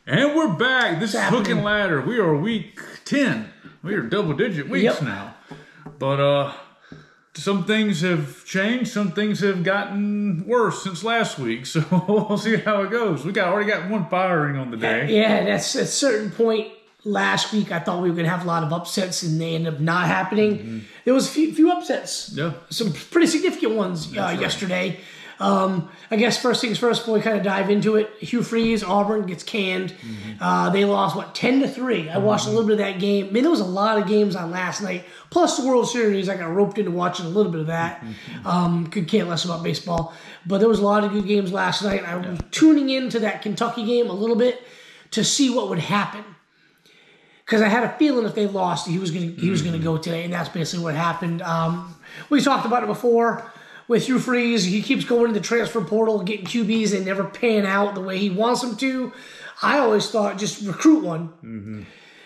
And we're back. This is Hook and Ladder. We are week 10. We are double-digit weeks now. But some things have changed. Some things have gotten worse since last week. So we'll see how it goes. Already got one firing on the day. Yeah, that's at a certain point last week. I thought we were going to have a lot of upsets, and they ended up not happening. Mm-hmm. There was a few upsets. Yeah. Some pretty significant ones yesterday. I guess first things first, before we kind of dive into it, Hugh Freeze, Auburn gets canned. Mm-hmm. They lost, 10-3. I watched a little bit of that game. I mean, there was a lot of games on last night. Plus the World Series, I got roped into watching a little bit of that. Mm-hmm. Could care less about baseball. But there was a lot of good games last night. I was tuning into that Kentucky game a little bit to see what would happen. Because I had a feeling if they lost, he was gonna go today, and that's basically what happened. We talked about it before. With Hugh Freeze, he keeps going to the transfer portal, getting QBs, and never pan out the way he wants them to. I always thought just recruit one. Mm-hmm.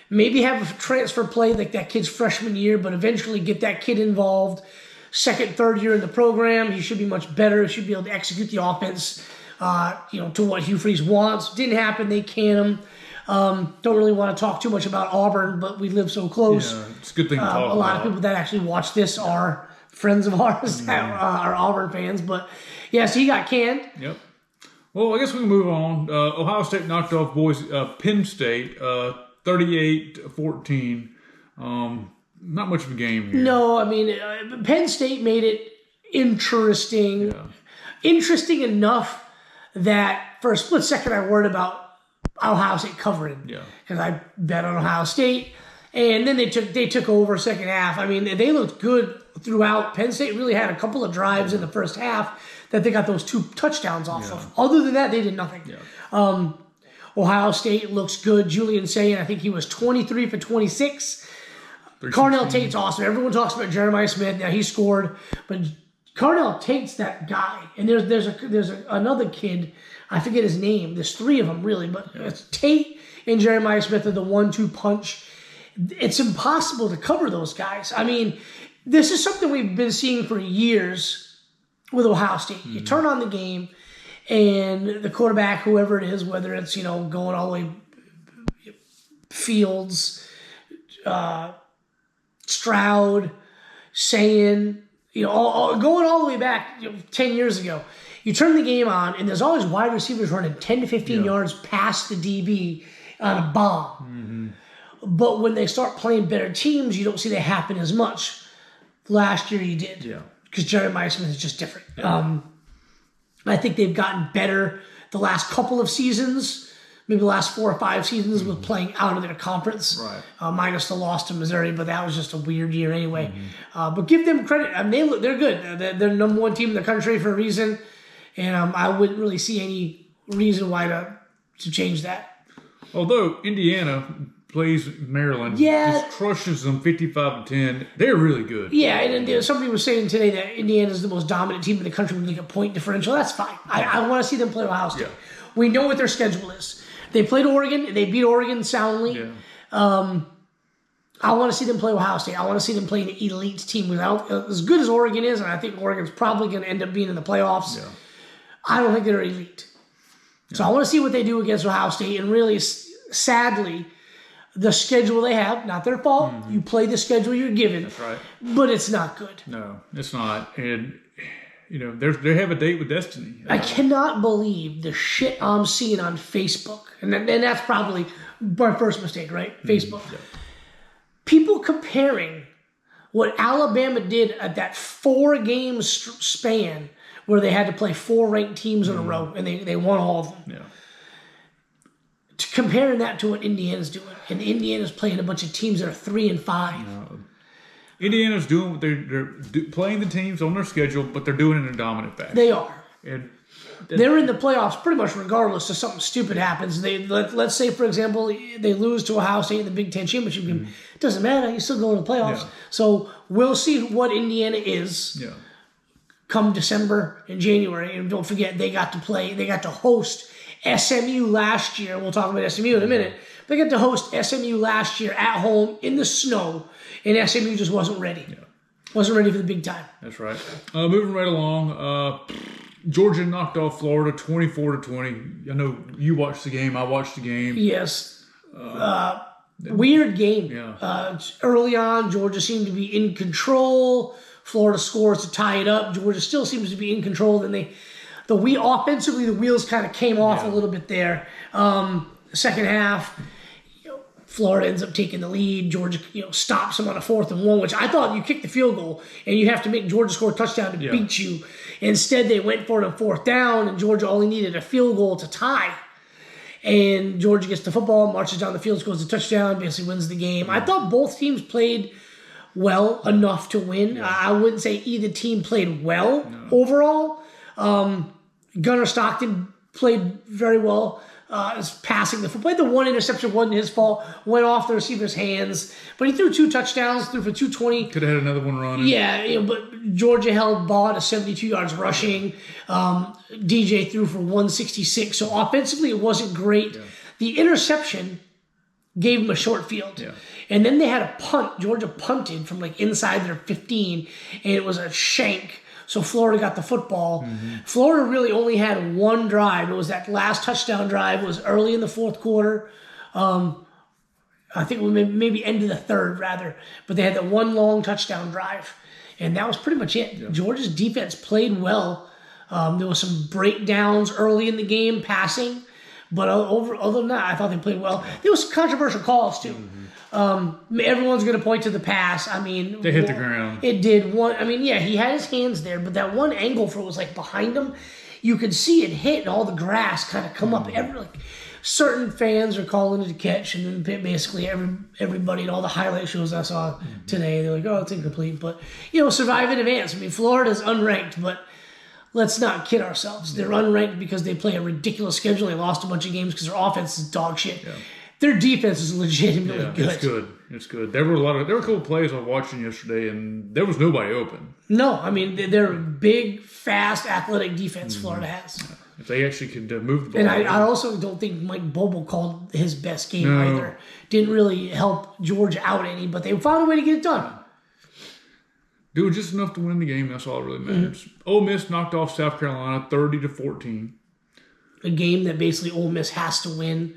Maybe have a transfer play like that kid's freshman year, but eventually get that kid involved. Second, third year in the program, he should be much better. He should be able to execute the offense, to what Hugh Freeze wants. Didn't happen. They can him. Don't really want to talk too much about Auburn, but we live so close. Yeah, it's a good thing to talk about. A lot of people that actually watch this are friends of ours that are Auburn fans. But, yeah, so he got canned. Yep. Well, I guess we can move on. Ohio State knocked off Penn State 38-14. Not much of a game here. No, I mean, Penn State made it interesting. Yeah. Interesting enough that for a split second I worried about Ohio State covering. Yeah. Because I bet on Ohio State. And then they took over second half. I mean, they looked good throughout. Penn State really had a couple of drives in the first half that they got those 2 touchdowns off of. Other than that, they did nothing. Yeah. Ohio State looks good. Julian Sayin, I think he was 23 for 26. Carnell Tate's awesome. Everyone talks about Jeremiah Smith. Now he scored, but Carnell Tate's that guy. And there's another kid. I forget his name. There's 3 of them really, but it's Tate and Jeremiah Smith are the 1-2 punch. It's impossible to cover those guys. I mean, this is something we've been seeing for years with Ohio State. Mm-hmm. You turn on the game, and the quarterback, whoever it is, whether it's going all the way Fields, Stroud, Sayin, going all the way back 10 years ago. You turn the game on, and there's always wide receivers running 10 to 15 yards past the DB on a bomb. Mm-hmm. But when they start playing better teams, you don't see that happen as much. Last year you did. Yeah. Because Jeremiah Smith is just different. Yeah. I think they've gotten better the last couple of seasons, maybe the last 4 or 5 seasons with playing out of their conference. Right. Minus the loss to Missouri, but that was just a weird year anyway. Mm-hmm. But give them credit. I mean, they're good. They're the number 1 team in the country for a reason. And I wouldn't really see any reason why to change that. Although Indiana plays Maryland, just crushes them 55-10. They're really good. Yeah, and somebody was saying today that Indiana is the most dominant team in the country when you look at point differential. That's fine. I want to see them play Ohio State. Yeah. We know what their schedule is. They played Oregon, and they beat Oregon soundly. Yeah. I want to see them play Ohio State. I want to see them play an elite team. As good as Oregon is, and I think Oregon's probably going to end up being in the playoffs, I don't think they're elite. Yeah. So I want to see what they do against Ohio State, and really, sadly, the schedule they have, not their fault. Mm-hmm. You play the schedule you're given. That's right. But it's not good. No, it's not. And, they have a date with destiny. I cannot believe the shit I'm seeing on Facebook. And that's probably my first mistake, right? Facebook. Yeah. People comparing what Alabama did at that 4-game span where they had to play 4 ranked teams in a row, and they won all of them. Yeah. Comparing that to what Indiana's doing, and Indiana's playing a bunch of teams that are 3 and 5. No. Indiana's doing what they're playing the teams on their schedule, but they're doing it in a dominant fashion. They are. And they're in the playoffs pretty much regardless if something stupid happens. Let's say, for example, they lose to Ohio State in the Big Ten championship game. It doesn't matter. You still go to the playoffs. Yeah. So we'll see what Indiana is. Yeah. Come December and January, and don't forget they got to host SMU last year. We'll talk about SMU in a minute. They got to host SMU last year at home in the snow, and SMU just wasn't ready. Yeah. Wasn't ready for the big time. That's right. Moving right along, Georgia knocked off Florida 24-20. I know you watched the game. I watched the game. Yes. Weird game. Yeah. Early on, Georgia seemed to be in control. Florida scores to tie it up. Georgia still seems to be in control. Then offensively, the wheels kind of came off a little bit there. Second half, Florida ends up taking the lead. Georgia, stops them on a 4th and 1, which I thought you kick the field goal and you have to make Georgia score a touchdown to beat you. Instead, they went for it on 4th down, and Georgia only needed a field goal to tie. And Georgia gets the football, marches down the field, scores a touchdown, basically wins the game. I thought both teams played well enough to win. Yeah. I wouldn't say either team played well overall. Gunnar Stockton played very well. Passing the football. The one interception wasn't his fault. Went off the receiver's hands. But he threw 2 touchdowns, threw for 220. Could have had another one running. Yeah, but Georgia held ball to 72 yards rushing. DJ threw for 166. So offensively, it wasn't great. Yeah. The interception gave him a short field. Yeah. And then they had a punt. Georgia punted from inside their 15, and it was a shank. So Florida got the football. Mm-hmm. Florida really only had one drive. It was that last touchdown drive. It was early in the 4th quarter. I think it was maybe end of the 3rd, rather. But they had that one long touchdown drive. And that was pretty much it. Yeah. Georgia's defense played well. There was some breakdowns early in the game, passing. But other than that, I thought they played well. There was some controversial calls, too. Mm-hmm. Everyone's going to point to the pass. I mean, they hit the ground. It did one. I mean, yeah, he had his hands there, but that one angle for it was behind him. You could see it hit, and all the grass kind of come up. Certain fans are calling it a catch, and then basically everybody in all the highlight shows I saw today, they're like, "Oh, it's incomplete." But survive and advance. I mean, Florida's unranked, but let's not kid ourselves. They're unranked because they play a ridiculous schedule. They lost a bunch of games because their offense is dog shit. Yeah. Their defense is legitimately good. It's good. There were a couple plays I was watching yesterday, and there was nobody open. No, I mean they're a big, fast, athletic defense. Florida has. Yeah. If they actually could move the ball. And I also don't think Mike Bobo called his best game either. Didn't really help Georgia out any, but they found a way to get it done. Doing just enough to win the game. That's all that really matters. Mm-hmm. Ole Miss knocked off South Carolina 30-14. A game that basically Ole Miss has to win.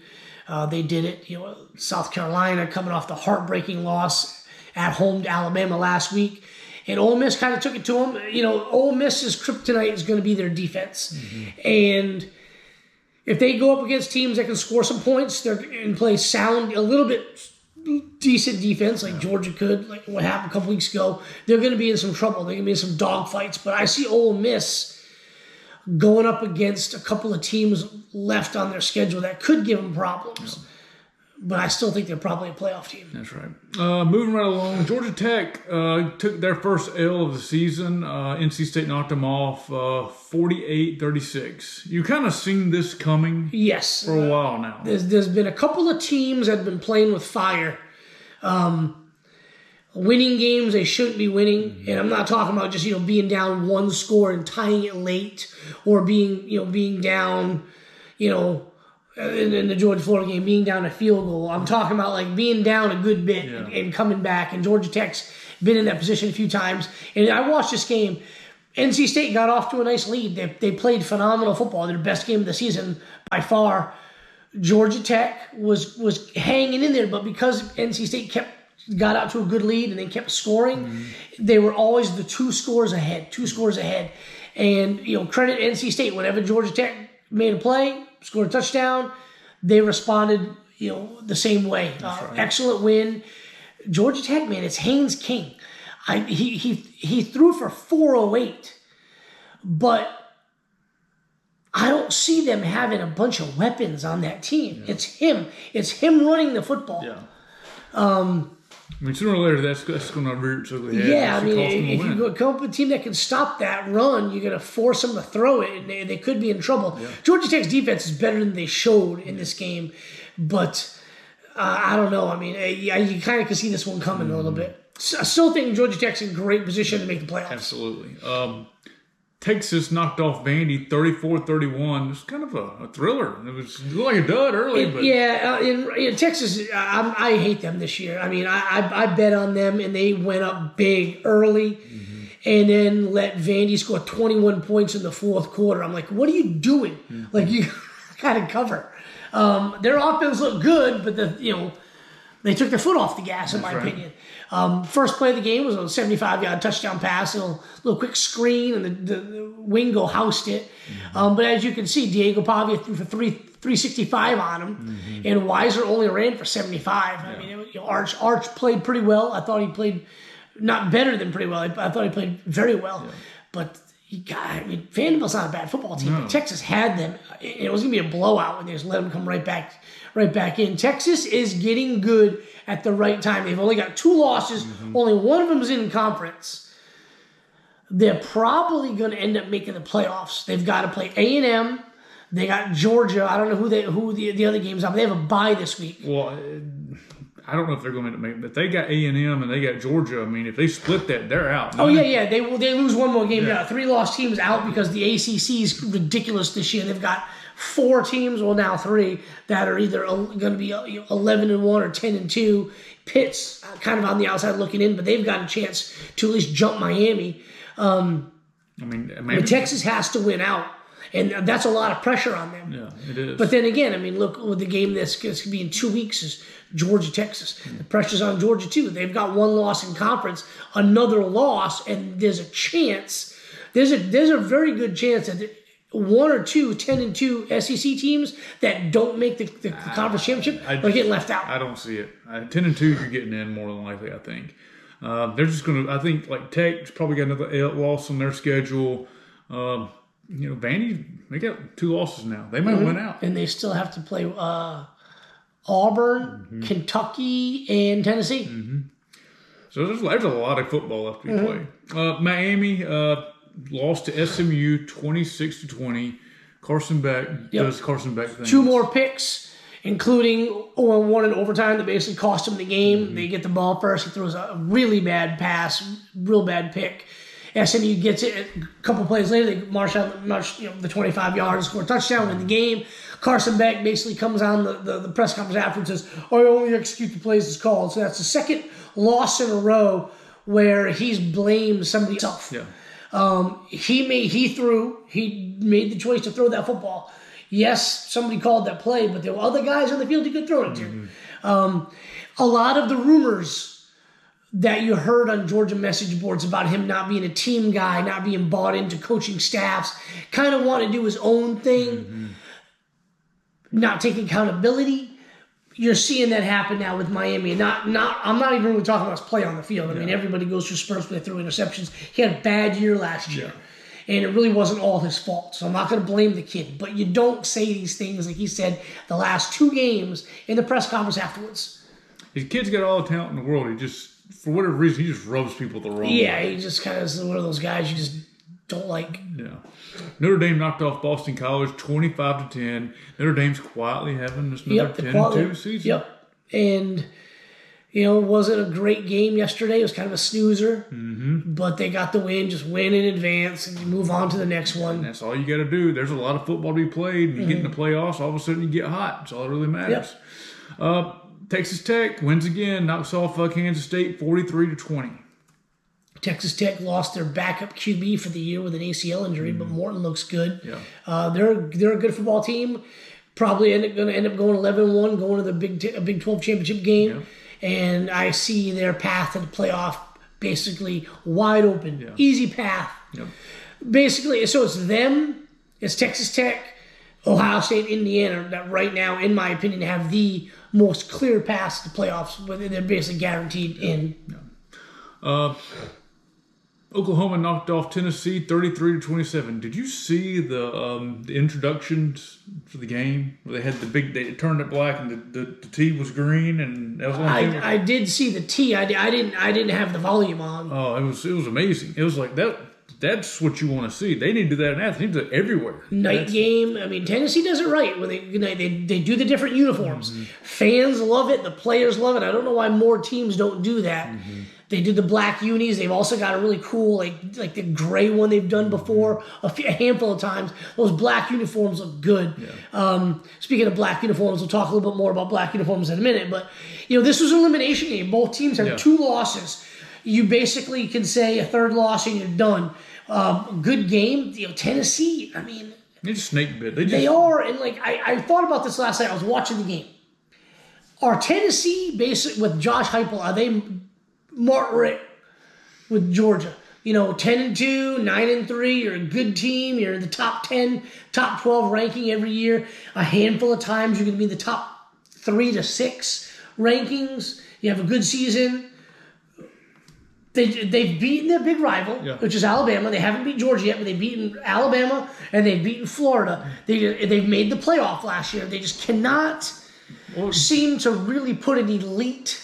They did it. South Carolina coming off the heartbreaking loss at home to Alabama last week. And Ole Miss kind of took it to them. Ole Miss's kryptonite is going to be their defense. Mm-hmm. And if they go up against teams that can score some points, they're and play sound, a little bit decent defense like Georgia could, like what happened a couple weeks ago, they're going to be in some trouble. They're going to be in some dogfights. But I see Ole Miss going up against a couple of teams left on their schedule that could give them problems. Yeah. But I still think they're probably a playoff team. That's right. Moving right along, Georgia Tech took their first L of the season. NC State knocked them off 48-36. You kind of seen this coming for a while now. There's been a couple of teams that have been playing with fire. Winning games they shouldn't be winning. Mm-hmm. And I'm not talking about just being down one score and tying it late, or being down, in the Georgia-Florida game, being down a field goal. I'm talking about being down a good bit and coming back. And Georgia Tech's been in that position a few times. And I watched this game. NC State got off to a nice lead. They played phenomenal football. Their best game of the season by far. Georgia Tech was hanging in there, but because NC State got out to a good lead and they kept scoring, they were always the two scores ahead. And credit NC State. Whenever Georgia Tech made a play, scored a touchdown, they responded, the same way. Right. Excellent win. Georgia Tech, man, it's Haynes King. He threw for 408, but I don't see them having a bunch of weapons on that team. Yeah. It's him. It's him running the football. Yeah. Sooner or later, that's going to rear its ugly head. Yeah, if you come up with a team that can stop that run, you're going to force them to throw it, and they could be in trouble. Yeah. Georgia Tech's defense is better than they showed in this game, but I don't know. You kind of can see this one coming a little bit. I still think Georgia Tech's in great position to make the playoffs. Absolutely. Texas knocked off Vandy 34-31. It was kind of a thriller. It looked like a dud early. In Texas, I hate them this year. I bet on them, and they went up big early. Mm-hmm. and then let Vandy score 21 points in the fourth quarter. I'm like, what are you doing? Like, you got to cover. Their offense looked good, but they took their foot off the gas, in my opinion. First play of the game was a 75-yard touchdown pass, a little quick screen, and the Wingo housed it. But as you can see, Diego Pavia threw for 365 on him, and Weiser only ran for 75. I mean, Arch played pretty well. I thought he played not better than pretty well. I thought he played very well. Yeah. But Vanderbilt's not a bad football team. No. But Texas had them. It was going to be a blowout when they just let them come right back in. Texas is getting good at the right time. They've only got 2 losses. Only one of them is in conference. They're probably going to end up making the playoffs. They've got to play A&M. They got Georgia. I don't know who the other games are, but they have a bye this week. Well, I don't know if they're going to make it, but they got A&M and they got Georgia. I mean, if they split that, they're out. Yeah. They lose one more game. Yeah. 3 lost teams out because the ACC is ridiculous this year. They've got 4 teams, well now 3, that are either going to be 11-1 or 10-2. Pitt's kind of on the outside looking in, but they've got a chance to at least jump Miami. Texas has to win out. And that's a lot of pressure on them. Yeah, it is. But then again, look, with the game that's going to be in 2 weeks is Georgia, Texas. The pressure's on Georgia, too. They've got 1 loss in conference, another loss, and there's a chance, there's a very good chance that 1 or 2 10-2 SEC teams that don't make the conference championship are getting left out. I don't see it. 10-2, you're getting in more than likely, I think. They're just going to, I think, like Tech's probably got another loss on their schedule. Vandy, they got 2 losses now. They might win out. And they still have to play Auburn, Kentucky, and Tennessee. So there's a lot of football left to be played. Miami lost to SMU 26-20. Carson Beck does Carson Beck things. 2 more picks, including one in overtime that basically cost him the game. They get the ball first. He throws a really bad pass, real bad pick. SMU gets it a couple plays later. They march the 25 yards, score a touchdown, win the game. Carson Beck basically comes on the press conference after and says, I only execute the plays as called. So that's the second loss in a row where he's blamed somebody else. Yeah. He made the choice to throw that football. Yes, somebody called that play, but there were other guys on the field he could throw it to. A lot of the rumors that you heard on Georgia message boards about him not being a team guy, not being bought into coaching staffs, kind of want to do his own thing, not taking accountability. You're seeing that happen now with Miami. I'm not even really talking about his play on the field. I mean, everybody goes through spurts where they throw interceptions. He had a bad year last year, and it really wasn't all his fault. So I'm not going to blame the kid. But you don't say these things like he said the last 2 games in the press conference afterwards. His kid's got all the talent in the world. He just, for whatever reason, he just rubs people the wrong way. Yeah, he just kind of is one of those guys you just don't like. Yeah. Notre Dame knocked off Boston College 25-10. Notre Dame's quietly having this another 10-2 season. Yep. And, it wasn't a great game yesterday. It was kind of a snoozer. But they got the win. Just win in advance and you move on to the next one. And that's all you got to do. There's a lot of football to be played. And you get in the playoffs, all of a sudden you get hot. That's all that really matters. Yep. Texas Tech wins again, knocks off Kansas State 43-20. Texas Tech lost their backup QB for the year with an ACL injury, but Morton looks good. Yeah. They're a good football team. Probably going to end up going 11-1, going to the Big 12 championship game. Yeah. And I see their path to the playoff basically wide open, easy path. Yep. Basically, so it's them, it's Texas Tech, Ohio State, Indiana that right now, in my opinion, have the most clear paths to playoffs, but they're basically guaranteed in. Yeah. Oklahoma knocked off Tennessee 33-27. Did you see the introductions for the game where they had they turned it black and the tee was green and that was one thing? I did see the tee. I didn't have the volume on. Oh, it was amazing. It was like that. That's what you want to see. They need to do that in Athens. They need to do it everywhere. Night game. I mean, Tennessee does it right. When they do the different uniforms. Fans love it. The players love it. I don't know why more teams don't do that. They did the black unis. They've also got a really cool, like the gray one they've done before a handful of times. Those black uniforms look good. Yeah. Speaking of black uniforms, we'll talk a little bit more about black uniforms in a minute. But, this was an elimination game. Both teams had 2 losses. you basically can say a third loss and you're done. Good game. Tennessee, I mean... They just snake bit. They are, and I thought about this last night. I was watching the game. Are Tennessee, with Josh Heupel, are they right with Georgia? 10-2, 9-3. You're a good team. You're in the top 10, top 12 ranking every year. A handful of times you're going to be in the top 3 to 6 rankings. You have a good season. They've beaten their big rival, which is Alabama. They haven't beat Georgia yet, but they've beaten Alabama and they've beaten Florida. They've made the playoff last year. They just cannot seem to really put an elite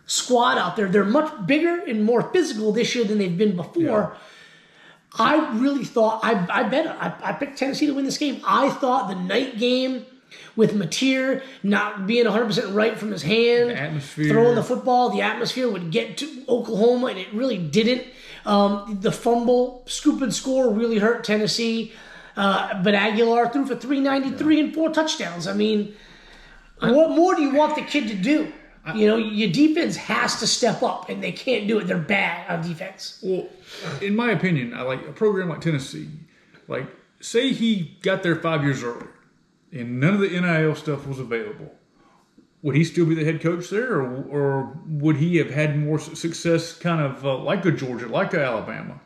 squad out there. They're much bigger and more physical this year than they've been before. Yeah. I really thought, I picked Tennessee to win this game. I thought the night game with Mateer not being 100% right from his hand, throwing the football, the atmosphere would get to Oklahoma, and it really didn't. The fumble, scoop and score really hurt Tennessee. But Aguilar threw for 393 and 4 touchdowns. I mean, what more do you want the kid to do? Your defense has to step up, and they can't do it. They're bad on defense. Well, in my opinion, I like a program like Tennessee. Like, say he got there 5 years earlier, and none of the NIL stuff was available. Would he still be the head coach there, or would he have had more success kind of like a Georgia, like a Alabama?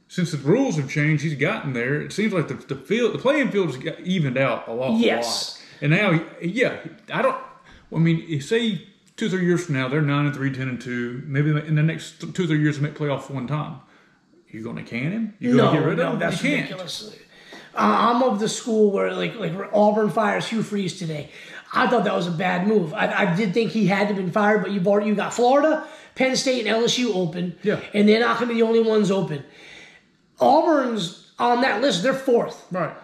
Since the rules have changed, he's gotten there. It seems like the playing field has got evened out a lot. Yes. And now, say 2 or 3 years from now, they're 9-3, 10-2. Maybe in the next 2 or 3 years, they make playoffs one time. You going to can him? You going to get rid of him? That's ridiculous. I'm of the school where like Auburn fires Hugh Freeze today. I thought that was a bad move. I did think he had to have been fired, but you got Florida, Penn State, and LSU open, and they're not going to be the only ones open. Auburn's on that list. They're 4th. Right.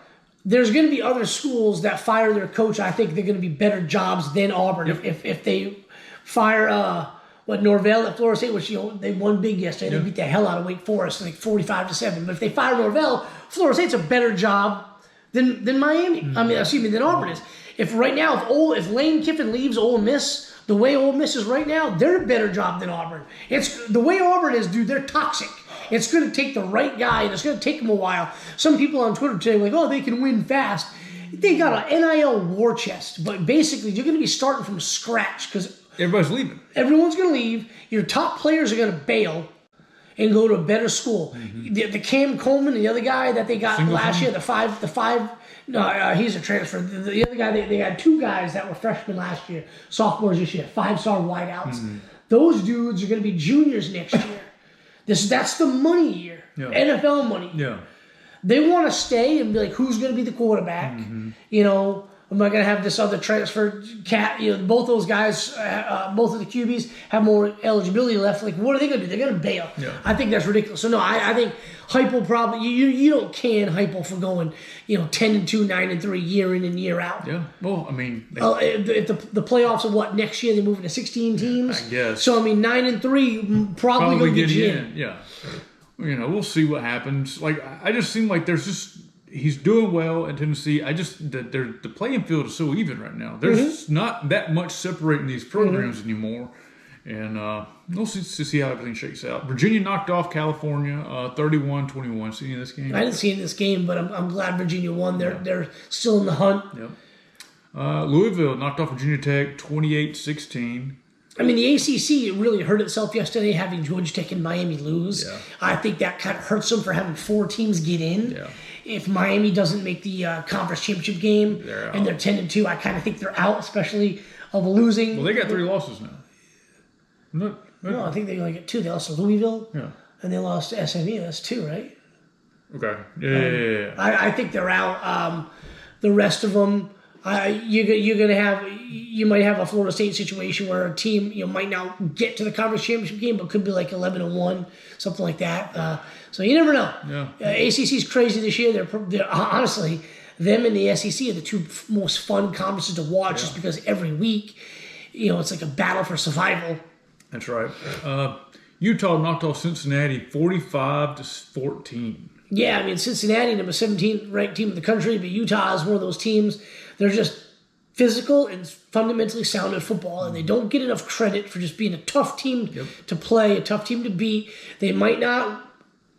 There's going to be other schools that fire their coach. I think they're going to be better jobs than Auburn. If they fire Norvell at Florida State, which they won big yesterday. They beat the hell out of Wake Forest, like 45-7. But if they fire Norvell, Florida State's a better job than Miami. Than Auburn is. If right now, if Lane Kiffin leaves Ole Miss, the way Ole Miss is right now, they're a better job than Auburn. It's the way Auburn is, dude. They're toxic. It's going to take the right guy, and it's going to take them a while. Some people on Twitter today were like, "Oh, they can win fast." They got an NIL war chest, but basically, you're going to be starting from scratch because everybody's leaving. Everyone's going to leave. Your top players are going to bail and go to a better school. Mm-hmm. The Cam Coleman, the other guy that they got last year, the five. No, he's a transfer. The other guy, they had 2 guys that were freshmen last year, sophomores this year, 5-star wideouts. Mm-hmm. Those dudes are going to be juniors next year. That's the money year, NFL money. Yeah, they want to stay and be like, who's going to be the quarterback? Mm-hmm. Am I going to have this other transfer cat? Both those guys, both of the QBs have more eligibility left. Like, what are they going to do? They're going to bail. Yeah. I think that's ridiculous. So no, I think Heupel probably you don't can Heupel for going 10-2, 9-3 year in and year out. Yeah. Well, if the playoffs are what next year? They move into 16 teams. I guess. So 9-3 probably going to get you in. Yeah. We'll see what happens. Like, I just seem like he's doing well in Tennessee. The playing field is so even right now. There's not that much separating these programs anymore. And we'll see how everything shakes out. Virginia knocked off California 31-21. See any of this game? I didn't see this game, but I'm glad Virginia won. They're still in the hunt. Yep. Louisville knocked off Virginia Tech 28-16. The ACC really hurt itself yesterday having Georgia Tech and Miami lose. Yeah. I think that kind of hurts them for having 4 teams get in. Yeah. If Miami doesn't make the conference championship game and they're 10-2, I kind of think they're out, especially of losing. Well, they got 3 losses now. No, I think they only get 2. They lost to Louisville, and they lost to SMU. That's 2, right? Okay. Yeah. I think they're out. The rest of them, you might have a Florida State situation where a team might not get to the conference championship game, but could be like 11-1, something like that. So you never know. Yeah. ACC's crazy this year. They're honestly, them and the SEC are the 2 most fun conferences to watch, just because every week, it's like a battle for survival. That's right. Utah knocked off Cincinnati 45-14. Yeah, Cincinnati, number 17 ranked team in the country, but Utah is one of those teams. They're just physical and fundamentally sound at football, and they don't get enough credit for just being a tough team to play, a tough team to beat. They might not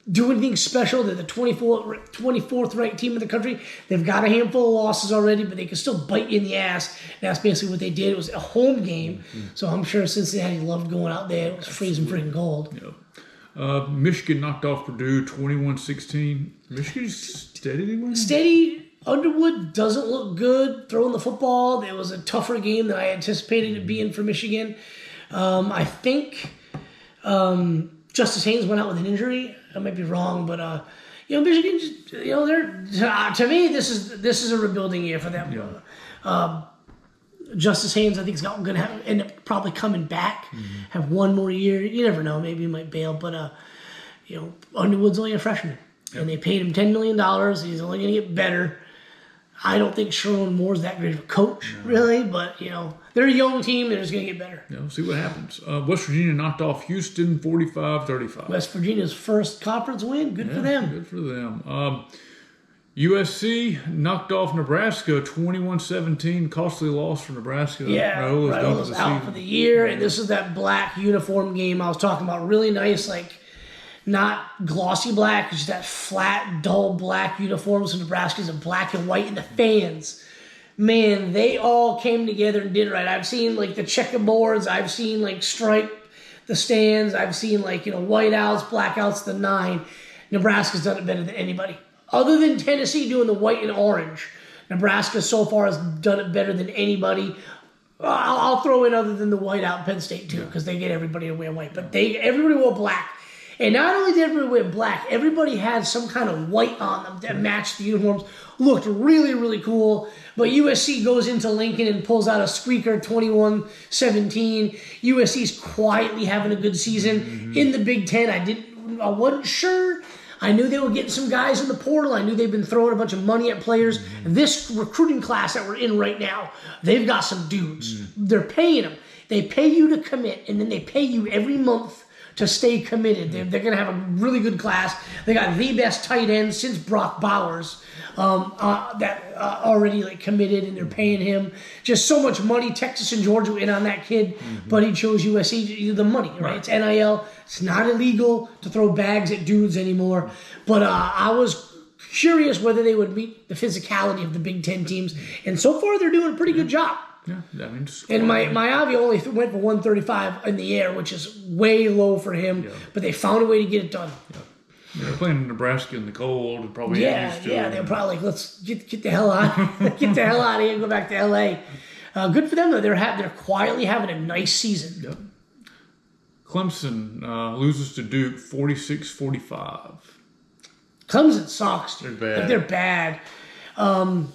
do anything special. They're the 24th ranked team in the country. They've got a handful of losses already, but they can still bite you in the ass. And that's basically what they did. It was a home game, so I'm sure Cincinnati loved going out there. It was freezing freaking cold. Michigan knocked off Purdue 21-16. Michigan's steady win? Steady. Underwood doesn't look good throwing the football. It was a tougher game than I anticipated it being for Michigan. I think Justice Haynes went out with an injury. I might be wrong, but Michigan just, they're to me this is a rebuilding year for them. Justice Haynes, I think, is going to end up probably coming back, have one more year. You never know. Maybe he might bail, but Underwood's only a freshman, and they paid him $10 million. And he's only going to get better. I don't think Sherwin Moore's that great of a coach, really, but, they're a young team. They're just going to get better. We'll see what happens. West Virginia knocked off Houston 45-35. West Virginia's first conference win. Good for them. Good for them. USC knocked off Nebraska 21-17. Costly loss for Nebraska. Yeah, Raiola's out for the year, and this is that black uniform game I was talking about. Really nice, not glossy black, just that flat, dull black uniforms. So Nebraska's in black and white, and the fans, man, they all came together and did it right. I've seen the checkerboards, I've seen stripe the stands, I've seen whiteouts, blackouts, the 9. Nebraska's done it better than anybody. Other than Tennessee doing the white and orange, Nebraska so far has done it better than anybody. I'll throw in other than the whiteout Penn State too, because they get everybody to wear white. But everybody wore black. And not only did everybody wear black, everybody had some kind of white on them that matched the uniforms. Looked really, really cool. But USC goes into Lincoln and pulls out a squeaker 21-17. USC's quietly having a good season. In the Big Ten, I wasn't sure. I knew they were getting some guys in the portal. I knew they've been throwing a bunch of money at players. This recruiting class that we're in right now, they've got some dudes. They're paying them. They pay you to commit, and then they pay you every month to stay committed. They're going to have a really good class. They got the best tight end since Brock Bowers that already committed, and they're paying him just so much money. Texas and Georgia were in on that kid, but he chose USC, the money, right? It's NIL. It's not illegal to throw bags at dudes anymore. But I was curious whether they would meet the physicality of the Big Ten teams, and so far they're doing a pretty good job. Yeah, and Miyavi only went for 135 in the air, which is way low for him. But they found a way to get it done. They're playing Nebraska in the cold, and probably they're probably let's get the hell out, get the hell out of here, and go back to LA. Good for them though. They're quietly having a nice season. Yep. Clemson loses to Duke 46-45. Clemson sucks. Dude. They're bad. They're bad.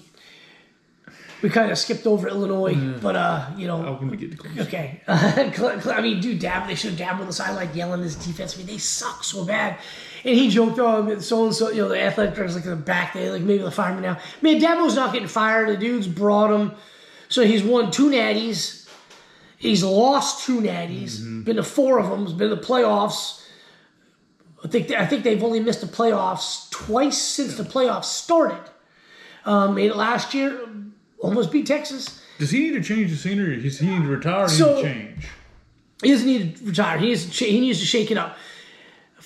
We kind of skipped over Illinois, but I want to get to Clemson. Okay. They should have dabbed on the sideline yelling this defense. They suck so bad. And he joked, so-and-so, the athletic director's in the back. Maybe they'll fire him now. Man, Dabo's not getting fired. The dude's brought him. So he's won 2 natties. He's lost 2 natties. Been to 4 of them. He's been to the playoffs. I think they've only missed the playoffs twice since the playoffs started. Made it last year. Almost beat Texas. Does he need to change the scenery? Does he need to retire or need to change? He doesn't need to retire. He needs to shake it up.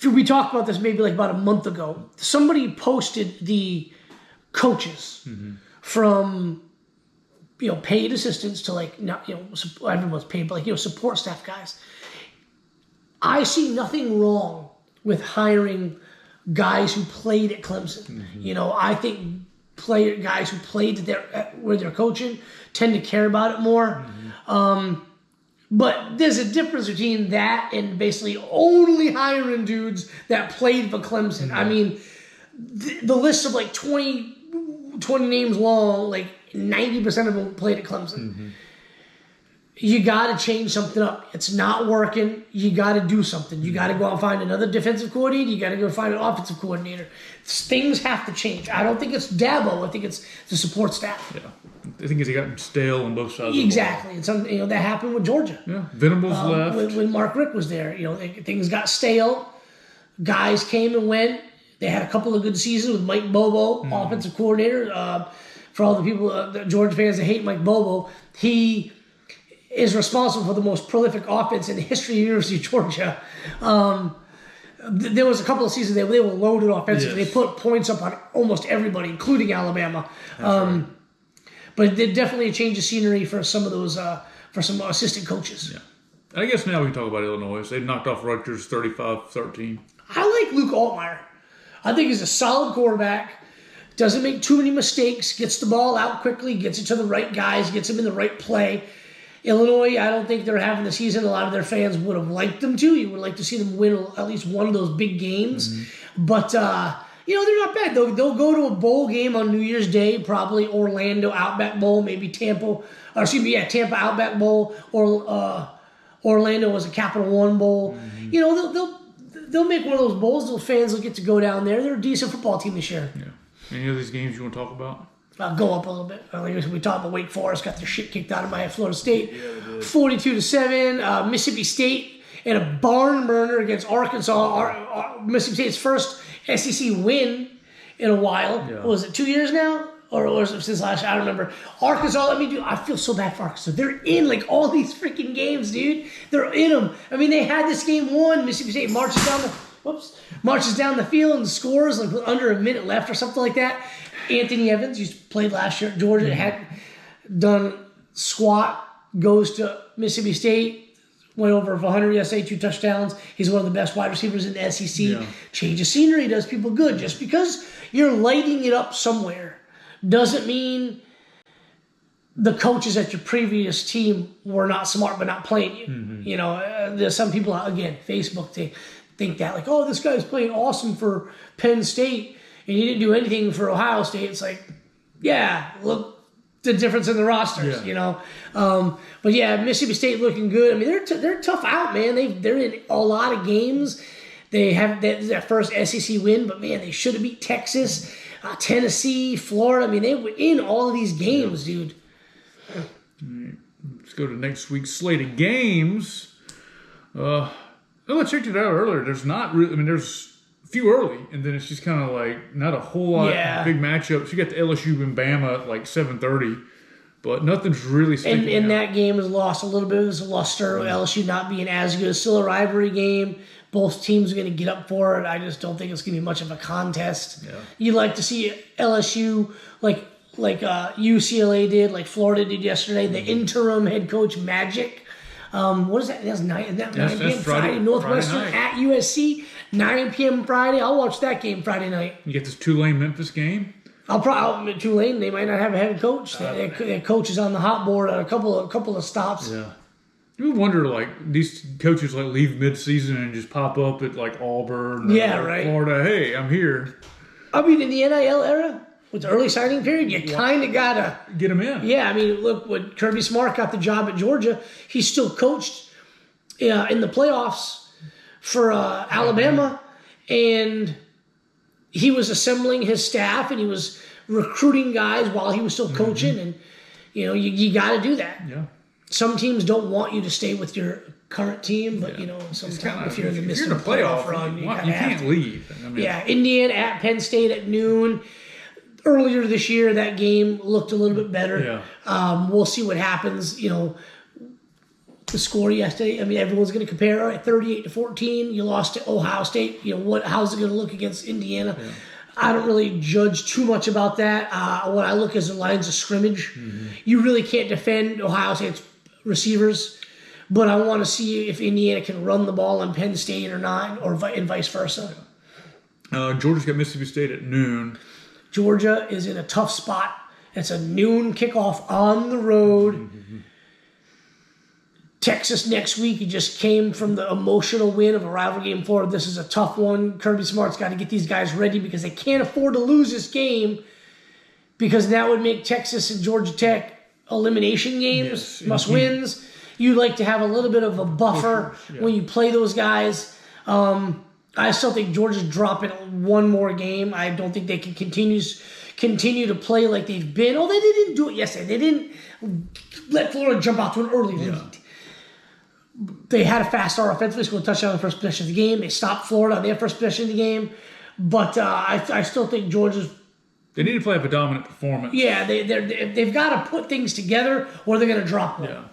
We talked about this maybe about a month ago. Somebody posted the coaches from paid assistants to everyone's paid, but support staff guys. I see nothing wrong with hiring guys who played at Clemson. I think guys who played where they're coaching tend to care about it more. But there's a difference between that and basically only hiring dudes that played for Clemson. I mean, the list of 20 names long, 90% of them played at Clemson. You got to change something up. It's not working. You got to do something. You got to go out and find another defensive coordinator. You got to go find an offensive coordinator. Things have to change. I don't think it's Dabo. I think it's the support staff. Yeah, I think it's gotten stale on both sides. Exactly, and some that happened with Georgia. Yeah, Venables left when Mark Richt was there. Things got stale. Guys came and went. They had a couple of good seasons with Mike Bobo, offensive coordinator. for all the people, the Georgia fans that hate Mike Bobo, he is responsible for the most prolific offense in the history of University of Georgia. There was a couple of seasons they were loaded offensively. Yes. They put points up on almost everybody, including Alabama. Right. But it definitely a change of scenery for some of those, for some assistant coaches. Yeah. I guess now we can talk about Illinois. They knocked off Rutgers 35-13. I like Luke Altmaier. I think he's a solid quarterback. Doesn't make too many mistakes. Gets the ball out quickly. Gets it to the right guys. Gets them in the right play. Illinois, I don't think they're having the season a lot of their fans would have liked them to. You would like to see them win at least one of those big games. Mm-hmm. But, they're not bad. They'll go to a bowl game on New Year's Day, probably Orlando Outback Bowl, maybe Tampa Outback Bowl, or Orlando was a Capital One Bowl. Mm-hmm. They'll make one of those bowls. Those fans will get to go down there. They're a decent football team this year. Yeah. Any of these games you want to talk about? I'll go up a little bit. We talked about Wake Forest, got their shit kicked out of by Florida State. 42-7. Mississippi State in a barn burner against Arkansas. Mississippi State's first SEC win in a while. Yeah. What was it, 2 years now? Or was it since last year? I don't remember. Arkansas, I feel so bad for Arkansas. They're in all these freaking games, dude. They're in them. I mean, they had this game won. Mississippi State marches down the field and scores with under a minute left or something like that. Anthony Evans, who played last year at Georgia, had done squat, goes to Mississippi State, went over 100 yesterday, 2 touchdowns. He's one of the best wide receivers in the SEC. Yeah. Change of scenery does people good. Just because you're lighting it up somewhere doesn't mean the coaches at your previous team were not smart but not playing you. Mm-hmm. There's some people, again, Facebook, they think that, this guy's playing awesome for Penn State, and he didn't do anything for Ohio State. It's look the difference in the rosters, But yeah, Mississippi State looking good. I mean, they're tough out, man. They're in a lot of games. They have their first SEC win, but man, they should have beat Texas, Tennessee, Florida. I mean, they were in all of these games, dude. All right. Let's go to next week's slate of games. I checked it out earlier. There's not really. I mean, there's few early, and then it's just kind of not a whole lot of big matchups. You got the LSU and Bama at 7:30, but nothing's really sticking and that game has lost a little bit of its luster. LSU not being as good. It's still a rivalry game. Both teams are going to get up for it. I just don't think it's going to be much of a contest. Yeah. You'd like to see LSU like UCLA did, like Florida did yesterday. The interim head coach Magic. What is that? That's 9 p.m. Friday. Northwestern Friday at USC. 9 p.m. Friday. I'll watch that game Friday night. You get this Tulane-Memphis game? I'll probably Tulane. They might not have a head coach. Their coach is on the hot board at a couple of stops. Yeah. You would wonder, these coaches leave mid-season and just pop up at Auburn, Florida. Hey, I'm here. I mean, in the NIL era, with the early signing period, you kind of gotta get them in. Yeah, I mean, look, when Kirby Smart got the job at Georgia, he still coached in the playoffs for Alabama, and he was assembling his staff and he was recruiting guys while he was still coaching, and you got to do that. Yeah. Some teams don't want you to stay with your current team, but sometimes if you're in the midst of a playoff run, you can't leave. I mean, Indiana at Penn State at noon. Earlier this year, that game looked a little bit better. Yeah. We'll see what happens. The score yesterday. I mean, everyone's going to compare. 38-14. You lost to Ohio State. How's it going to look against Indiana? Yeah. I don't really judge too much about that. What I look is the lines of scrimmage. Mm-hmm. You really can't defend Ohio State's receivers, but I want to see if Indiana can run the ball on Penn State or not, and vice versa. Georgia's got Mississippi State at noon. Georgia is in a tough spot. It's a noon kickoff on the road. Mm-hmm. Texas next week. He just came from the emotional win of a rivalry game for. This is a tough one. Kirby Smart's got to get these guys ready because they can't afford to lose this game, because that would make Texas and Georgia Tech elimination games, must-wins. You'd like to have a little bit of a buffer when you play those guys. I still think Georgia's dropping one more game. I don't think they can continue to play like they've been. They didn't do it yesterday. They didn't let Florida jump out to an early lead. They had a fast start offensively, scored a touchdown on the first possession of the game. They stopped Florida on their first possession of the game. But I still think Georgia's They need to play up a dominant performance. Yeah, they've got to put things together or they're going to drop one. Yeah.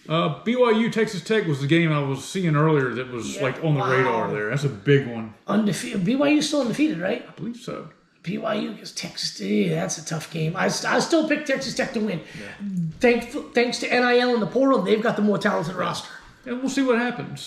BYU Texas Tech was the game I was seeing earlier that was like on the radar there. That's a big one. Undefeated. BYU's still undefeated, right? I believe so. BYU against Texas. Yeah, that's a tough game. I still pick Texas Tech to win. Yeah. Thanks to NIL and the portal, they've got the more talented roster. And we'll see what happens.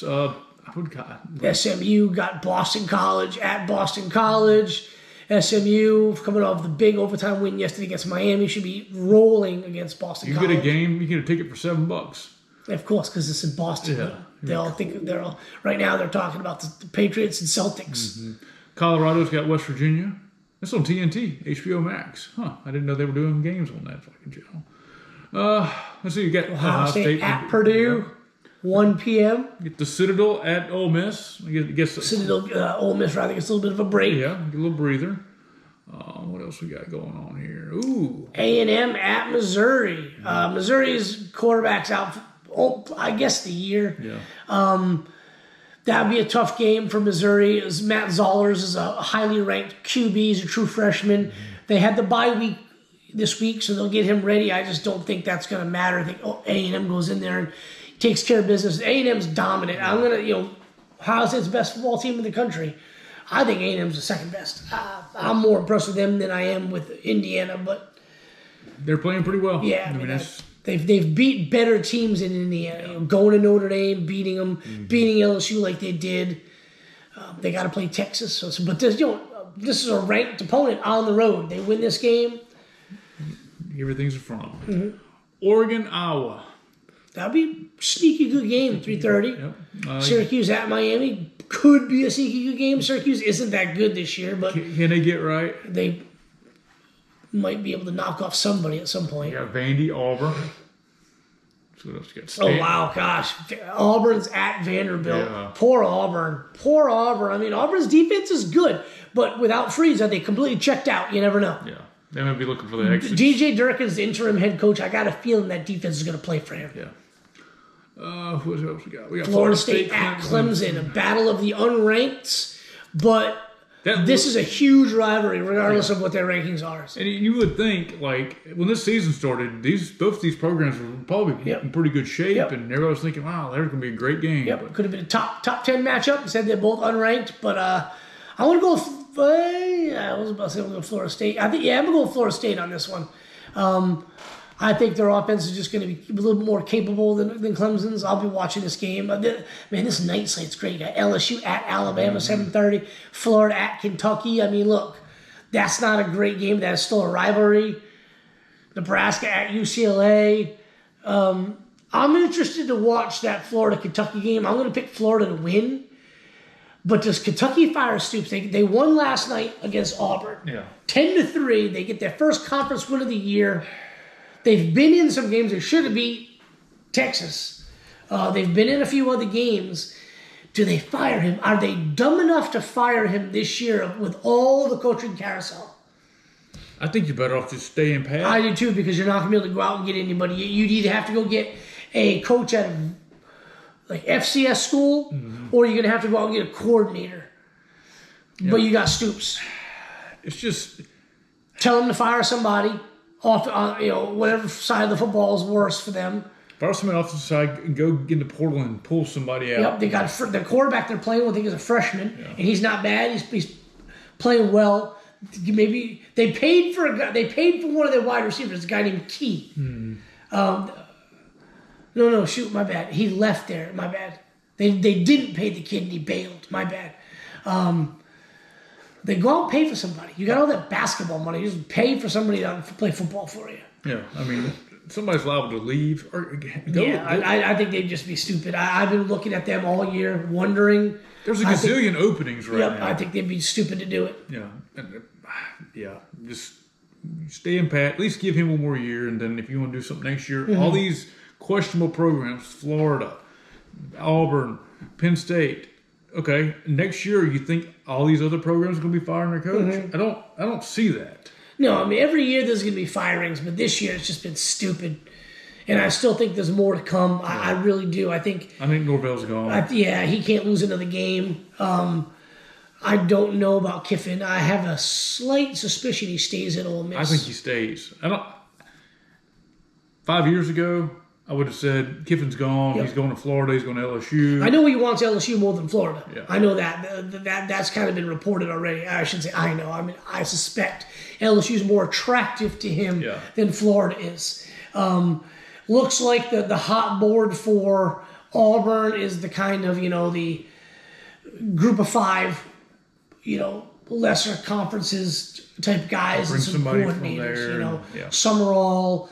SMU got Boston College at Boston College. SMU coming off the big overtime win yesterday against Miami should be rolling against Boston College. You get a game, you get a ticket for $7. Of course, because it's in Boston. Yeah. They all think they're all right now. They're talking about the Patriots and Celtics. Mm-hmm. Colorado's got West Virginia. It's on TNT, HBO Max. Huh? I didn't know they were doing games on that fucking channel. Let's see. You got Ohio State at Purdue, 1 p.m. You get the Citadel at Ole Miss. I guess Citadel, Ole Miss rather gets a little bit of a break. Yeah, get a little breather. What else we got going on here? Ooh, A&M at Missouri. Missouri's quarterback's out. I guess the year. Yeah. That would be a tough game for Missouri. As Matt Zollers is a highly ranked QB. He's a true freshman. Mm-hmm. They had the bye week this week, so they'll get him ready. I just don't think that's going to matter. I think A&M goes in there and takes care of business. A&M's dominant. I'm going to, Ohio State's the best football team in the country. I think A&M's the second best. I'm more impressed with them than I am with Indiana, but they're playing pretty well. Yeah, I mean that's. They've beat better teams in Indiana. Yeah. Going to Notre Dame, beating them, beating LSU like they did. They got to play Texas. But this is a ranked opponent on the road. They win this game. Everything's in front of them. Mm-hmm. Oregon, Iowa. That'd be a sneaky good game. 3:30. Yep. Syracuse at Miami could be a sneaky good game. Syracuse isn't that good this year, but can they get right? They might be able to knock off somebody at some point. Yeah, Vandy, Auburn. So what else you got? Oh, wow, gosh. Auburn's at Vanderbilt. Yeah. Poor Auburn. I mean, Auburn's defense is good, but without Freeze, are they completely checked out? You never know. Yeah, they might be looking for the exit. DJ Durkin's the interim head coach. I got a feeling that defense is going to play for him. Yeah. What else we got? We got Florida State at Clemson. A battle of the unranked, but this is a huge rivalry, regardless of what their rankings are. And you would think, like, when this season started, both these programs were probably in pretty good shape, and everybody was thinking, wow, there's going to be a great game. Yep, it could have been a top 10 matchup. Instead, they're both unranked, but I want to go with, I was about to say I'm going to go Florida State. I'm going to go with Florida State on this one. I think their offense is just going to be a little bit more capable than Clemson's. I'll be watching this game. Man, this night slate's great. You got LSU at Alabama, 7:30. Florida at Kentucky. I mean, look, that's not a great game. That's still a rivalry. Nebraska at UCLA. I'm interested to watch that Florida-Kentucky game. I'm going to pick Florida to win. But does Kentucky fire Stoops? They won last night against Auburn. Yeah. 10-3. They get their first conference win of the year. They've been in some games they should have beat Texas. They've been in a few other games. Do they fire him? Are they dumb enough to fire him this year with all the coaching carousel? I think you're better off just staying pat. I do too, because you're not going to be able to go out and get anybody. You'd either have to go get a coach at like FCS school, or you're going to have to go out and get a coordinator. Yep. But you got Stoops. It's just tell them to fire somebody off, whatever side of the football is worse for them. Fire somebody off the side and go get in the portal and pull somebody out. Yep, they got the quarterback they're playing with. I think is a freshman, and he's not bad. He's playing well. Maybe they paid for a guy. They paid for one of their wide receivers, a guy named Key. No, shoot, my bad. He left there. My bad. They didn't pay the kid and he bailed. My bad. They go out and pay for somebody. You got all that basketball money. You just pay for somebody to play football for you. Yeah, I mean, somebody's liable to leave. I think they'd just be stupid. I've been looking at them all year, wondering. There's a gazillion openings right now. I think they'd be stupid to do it. Yeah. Just stay in pat. At least give him one more year, and then if you want to do something next year, all these questionable programs, Florida, Auburn, Penn State. Okay, next year you think all these other programs are going to be firing their coach? I don't see that. No, I mean every year there's going to be firings, but this year it's just been stupid, and I still think there's more to come. Yeah. I really do. I think Norvell's gone. He can't lose another game. I don't know about Kiffin. I have a slight suspicion he stays at Ole Miss. I think he stays. 5 years ago, I would have said Kiffin's gone. Yep. He's going to Florida. He's going to LSU. I know he wants LSU more than Florida. Yeah. I know that's kind of been reported already. I should say I know. I mean, I suspect LSU is more attractive to him than Florida is. Looks like the hot board for Auburn is the kind of, the group of 5, lesser conferences type guys and some coordinators. Summerall.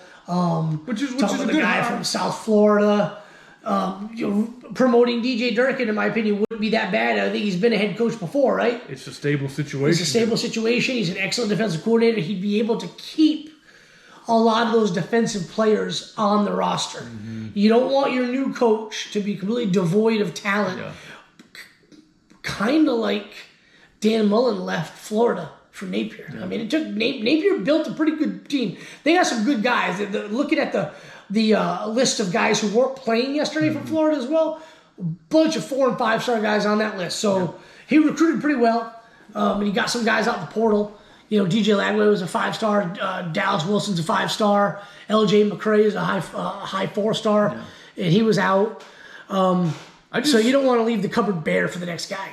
Which is a the good guy from South Florida. Promoting DJ Durkin, in my opinion, wouldn't be that bad. I think he's been a head coach before, right? It's a stable situation. He's an excellent defensive coordinator. He'd be able to keep a lot of those defensive players on the roster. Mm-hmm. You don't want your new coach to be completely devoid of talent. Yeah. Kind of like Dan Mullen left Florida for Napier. Yeah. I mean, it took Napier built a pretty good team. They got some good guys. Looking at the list of guys who weren't playing yesterday for Florida as well, a bunch of 4- and 5-star guys on that list. So he recruited pretty well, and he got some guys out the portal. DJ Lagway was a 5-star. Dallas Wilson's a 5-star. LJ McCray is a high 4-star, and he was out. So you don't want to leave the cupboard bare for the next guy.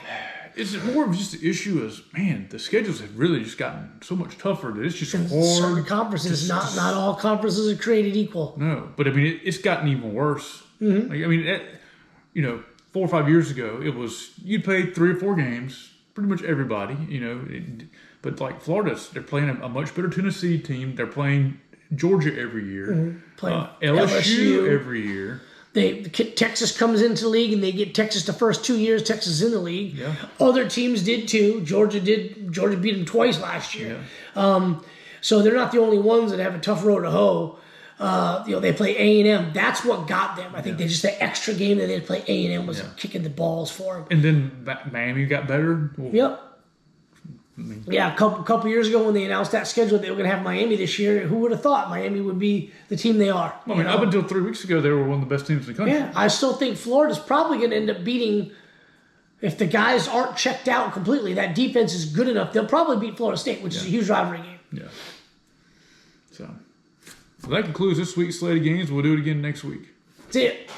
Is it more of just the issue as, man, the schedules have really just gotten so much tougher that it's just hard. Certain conferences, not all conferences are created equal. No, but I mean, it's gotten even worse. Mm-hmm. 4 or 5 years ago, it was, you'd play 3 or 4 games, pretty much everybody, but like Florida's, they're playing a much better Tennessee team. They're playing Georgia every year. Mm-hmm. Playing LSU every year. Texas comes into the league and they get Texas the first 2 years. Texas is in the league. Yeah. Other teams did too. Georgia beat them twice last year. Yeah. So they're not the only ones that have a tough road to hoe. They play A&M. That's what got them. I think they just that extra game that they had to play A&M was kicking the balls for them. And then Miami got better. Yep. A couple years ago when they announced that schedule, they were going to have Miami this year. Who would have thought Miami would be the team they are? Up until 3 weeks ago, they were one of the best teams in the country. Yeah, I still think Florida's probably going to end up beating, if the guys aren't checked out completely, that defense is good enough, they'll probably beat Florida State, which is a huge rivalry game. Yeah. So that concludes this week's slate of games. We'll do it again next week. See it.